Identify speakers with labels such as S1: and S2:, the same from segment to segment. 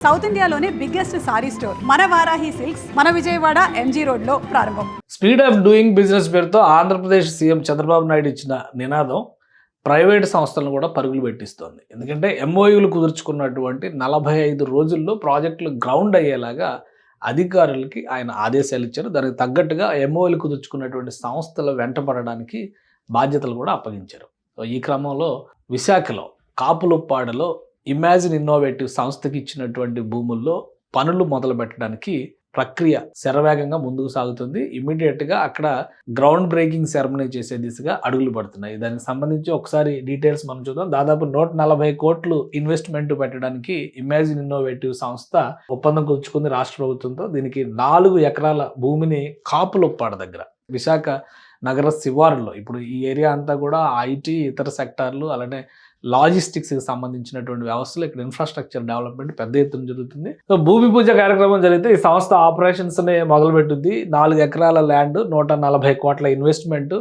S1: South ఇండియాలోనే biggest sorry store మన Varahi silks మన విజయవాడ ఎంజీ రోడ్ లో ప్రారంభం.
S2: స్పీడ్ ఆఫ్ డూయింగ్ బిజినెస్ పేరుతో ఆంధ్రప్రదేశ్ సీఎం చంద్రబాబు నాయుడు ఇచ్చిన నినాదం ప్రైవేట్ సంస్థలను కూడా పరుగులు పెట్టిస్తోంది. ఎందుకంటే ఎంఓయూలు కుదుర్చుకున్నటువంటి 45 రోజుల్లో ప్రాజెక్టులు గ్రౌండ్ అయ్యేలాగా అధికారులకి ఆయన ఆదేశాలు ఇచ్చారు. దానికి తగ్గట్టుగా ఎంఓయూలు కుదుర్చుకున్నటువంటి సంస్థల వెంటపడడానికి బాధ్యతలు కూడా అప్పగించారు. సో ఈ క్రమంలో విశాఖలో కాపులుప్పాడలో ఇమాజిన్ ఇన్నోవేటివ్ సంస్థకి ఇచ్చినటువంటి భూముల్లో పనులు మొదలు పెట్టడానికి ప్రక్రియ శరవేగంగా ముందుకు సాగుతుంది. ఇమ్మీడియట్గా అక్కడ గ్రౌండ్ బ్రేకింగ్ సెరమనీ చేసే దిశగా అడుగులు పడుతున్నాయి. దానికి సంబంధించి ఒకసారి డీటెయిల్స్ మనం చూద్దాం. దాదాపు 140 కోట్లు ఇన్వెస్ట్మెంట్ పెట్టడానికి ఇమాజిన్ ఇన్నోవేటివ్ సంస్థ ఒప్పందం కుదుర్చుకుంది రాష్ట్ర ప్రభుత్వంతో. దీనికి 4 ఎకరాల భూమిని కాపులుప్పాడ దగ్గర విశాఖ నగర శివారులో, ఇప్పుడు ఈ ఏరియా అంతా కూడా ఐటీ ఇతర సెక్టార్లు అలానే లాజిస్టిక్స్కి సంబంధించినటువంటి వ్యవస్థలు, ఇక్కడ ఇన్ఫ్రాస్ట్రక్చర్ డెవలప్మెంట్ పెద్ద ఎత్తున జరుగుతుంది. సో భూమి పూజ కార్యక్రమం జరిగితే ఈ సంస్థ ఆపరేషన్స్ని మొదలుపెట్టుద్ది. 4 ఎకరాల ల్యాండ్, 140 కోట్ల ఇన్వెస్ట్మెంట్,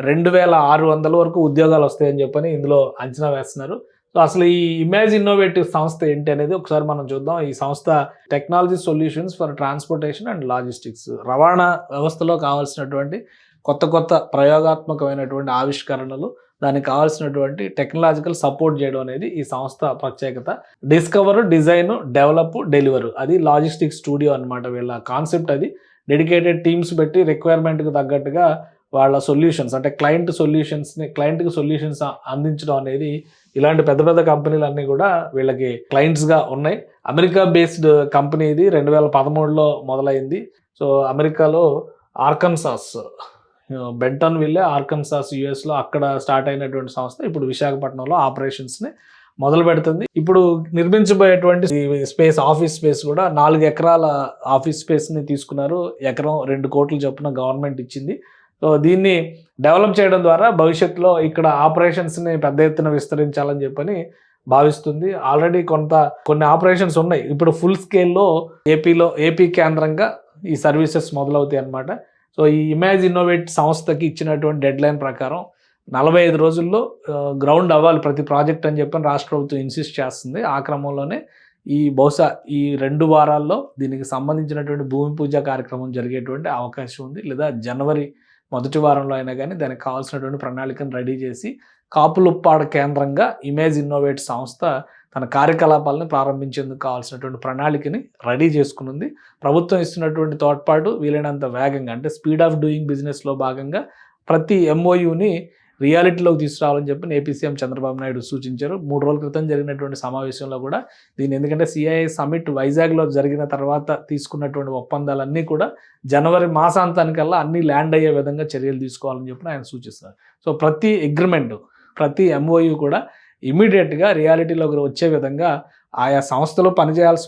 S2: 2600 వరకు ఉద్యోగాలు వస్తాయని చెప్పని ఇందులో అంచనా వేస్తున్నారు. సో అసలు ఈ ఇమేజ్ ఇన్నోవేటివ్ సంస్థ ఏంటి అనేది ఒకసారి మనం చూద్దాం. ఈ సంస్థ technology solutions for transportation and logistics, రవాణా వ్యవస్థలో కావాల్సినటువంటి కొత్త ప్రయోగాత్మకమైనటువంటి ఆవిష్కరణలు, దానికి కావాల్సినటువంటి టెక్నాలజికల్ సపోర్ట్ చేయడం అనేది ఈ సంస్థ ప్రత్యేకత. డిస్కవర్, డిజైన్, డెవలప్, డెలివర్, అది లాజిస్టిక్స్ స్టూడియో అనమాట వీళ్ళ కాన్సెప్ట్. అది డెడికేటెడ్ టీమ్స్ పెట్టి రిక్వైర్మెంట్కి తగ్గట్టుగా వాళ్ళ సొల్యూషన్స్ అంటే క్లయింట్కి సొల్యూషన్స్ అందించడం అనేది, ఇలాంటి పెద్ద పెద్ద కంపెనీలు అన్నీ కూడా వీళ్ళకి క్లయింట్స్గా ఉన్నాయి. అమెరికా బేస్డ్ కంపెనీ ఇది, 2013లో మొదలైంది. సో అమెరికాలో ఆర్కన్సాస్, బెంటన్ విల్లే, ఆర్కన్సాస్ యుఎస్లో అక్కడ స్టార్ట్ అయినటువంటి సంస్థ ఇప్పుడు విశాఖపట్నంలో ఆపరేషన్స్ని మొదలు పెడుతుంది. ఇప్పుడు నిర్మించబోయేటువంటి స్పేస్, ఆఫీస్ స్పేస్ కూడా 4 ఎకరాల ఆఫీస్ స్పేస్ని తీసుకున్నారు. ఎకరం 2 కోట్లు చొప్పున గవర్నమెంట్ ఇచ్చింది. సో దీన్ని డెవలప్ చేయడం ద్వారా భవిష్యత్తులో ఇక్కడ ఆపరేషన్స్ని పెద్ద ఎత్తున విస్తరించాలని చెప్పని భావిస్తుంది. ఆల్రెడీ కొన్ని ఆపరేషన్స్ ఉన్నాయి. ఇప్పుడు ఫుల్ స్కేల్లో ఏపీ కేంద్రంగా ఈ సర్వీసెస్ మొదలవుతాయి అన్నమాట. సో ఈ ఇమేజ్ ఇన్నోవేట్ సంస్థకి ఇచ్చినటువంటి డెడ్ లైన్ ప్రకారం 45 రోజుల్లో గ్రౌండ్ అవ్వాలి ప్రతి ప్రాజెక్ట్ అని చెప్పని రాష్ట్ర ప్రభుత్వం ఇన్సిస్ట్ చేస్తుంది. ఆ క్రమంలోనే బహుశా ఈ 2 వారాల్లో దీనికి సంబంధించినటువంటి భూమి పూజ కార్యక్రమం జరిగేటువంటి అవకాశం ఉంది. లేదా జనవరి మొదటి వారంలో అయినా కానీ దానికి కావాల్సినటువంటి ప్రణాళికను రెడీ చేసి కాపులుప్పాడ కేంద్రంగా ఇమేజ్ ఇన్నోవేట్ సంస్థ తన కార్యకలాపాలను ప్రారంభించేందుకు కావాల్సినటువంటి ప్రణాళికని రెడీ చేసుకున్నది. ప్రభుత్వం ఇస్తున్నటువంటి తోడ్పాటు వీలైనంత వేగంగా, అంటే స్పీడ్ ఆఫ్ డూయింగ్ బిజినెస్లో భాగంగా ప్రతి ఎంఓయూని రియాలిటీలోకి తీసుకురావాలని చెప్పి ఏపీ సీఎం చంద్రబాబు నాయుడు సూచించారు. 3 రోజుల క్రితం జరిగినటువంటి సమావేశంలో కూడా దీన్ని, ఎందుకంటే సిఐఐ సమిట్ వైజాగ్లో జరిగిన తర్వాత తీసుకున్నటువంటి ఒప్పందాలన్నీ కూడా జనవరి మాసాంతానికల్లా అన్నీ ల్యాండ్ అయ్యే విధంగా చర్యలు తీసుకోవాలని చెప్పి ఆయన సూచిస్తారు. సో ప్రతి అగ్రిమెంటు, ప్రతి ఎంఓయూ కూడా ఇమీడియట్గా రియాలిటీలోకి వచ్చే విధంగా ఆయా సంస్థలు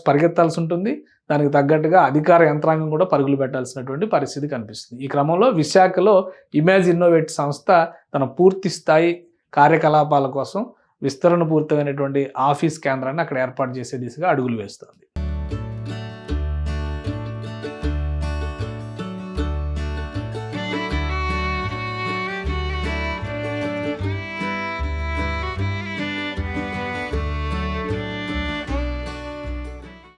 S2: పరిగెత్తాల్సి ఉంటుంది. దానికి తగ్గట్టుగా అధికార యంత్రాంగం కూడా పరుగులు పెట్టాల్సినటువంటి పరిస్థితి కనిపిస్తుంది. ఈ క్రమంలో విశాఖలో ఇమేజ్ ఇన్నోవేట్ సంస్థ తన పూర్తి స్థాయి కార్యకలాపాల కోసం విస్తరణ పూర్తయినటువంటి ఆఫీస్ కేంద్రాన్ని అక్కడ ఏర్పాటు చేసే దిశగా అడుగులు వేస్తుంది.